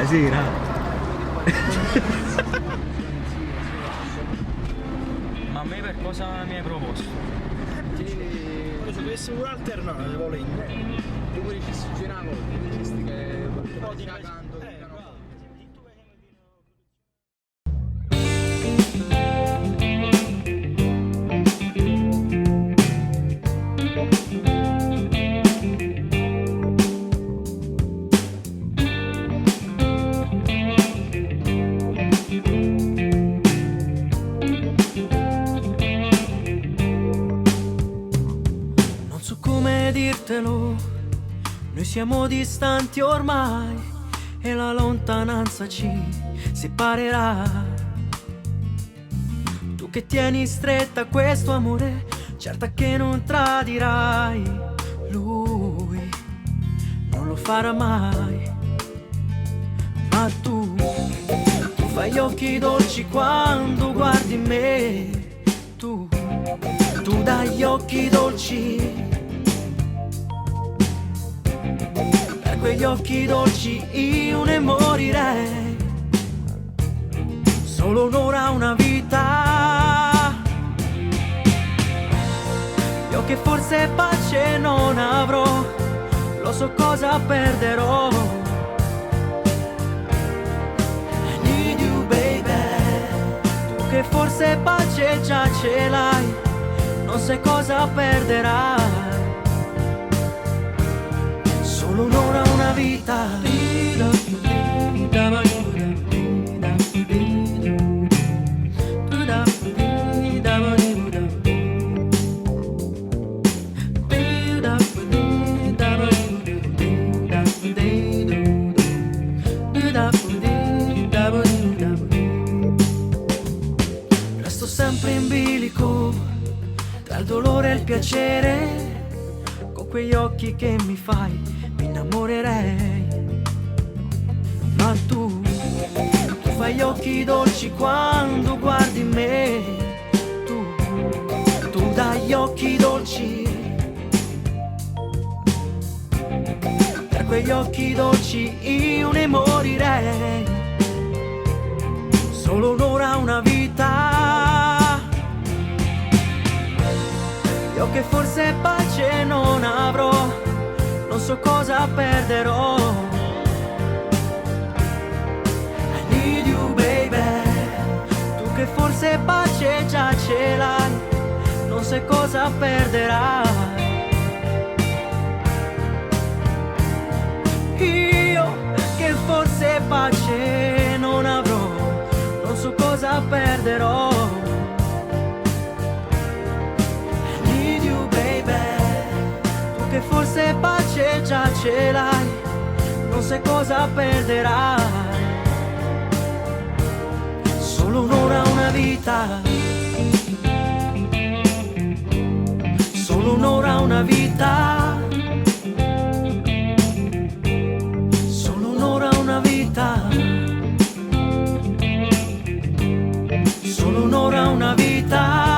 Sì, no. Ma a me per cosa mi hai proposto? Che se dovesse un alternato volendo. Tu pure ci giravo, tu dici che No, di cagando. Non so come dirtelo, noi siamo distanti ormai e la lontananza ci separerà. Tu che tieni stretta questo amore, certa che non tradirai. Lui non lo farà mai. Ma tu fai gli occhi dolci quando guardi me. Tu dai gli occhi dolci. Per quegli occhi dolci io ne morirei. Solo un'ora, una vita. Io che forse pace non avrò, lo so cosa perderò. I need you baby. Tu che forse pace già ce l'hai, non sai cosa perderai. Solo un'ora, una vita. Resto sempre in bilico tra il dolore e il piacere. Con quegli occhi che mi fai mi innamorerei. Ma tu fai gli occhi dolci quando guardi me. Tu dai gli occhi dolci. Per quegli occhi dolci io ne morirei. Solo un'ora, una vita. Io che forse pace non avrò, non so cosa perderò. I need you baby. Tu che forse pace già ce l'hai, non sai cosa perderai. Io che forse pace non avrò, non so cosa perderò. I need you baby. Tu che forse pace già ce l'hai, non sai cosa perderai. Solo un'ora, una vita. Solo un'ora, una vita. Solo un'ora, una vita. Solo un'ora, una vita.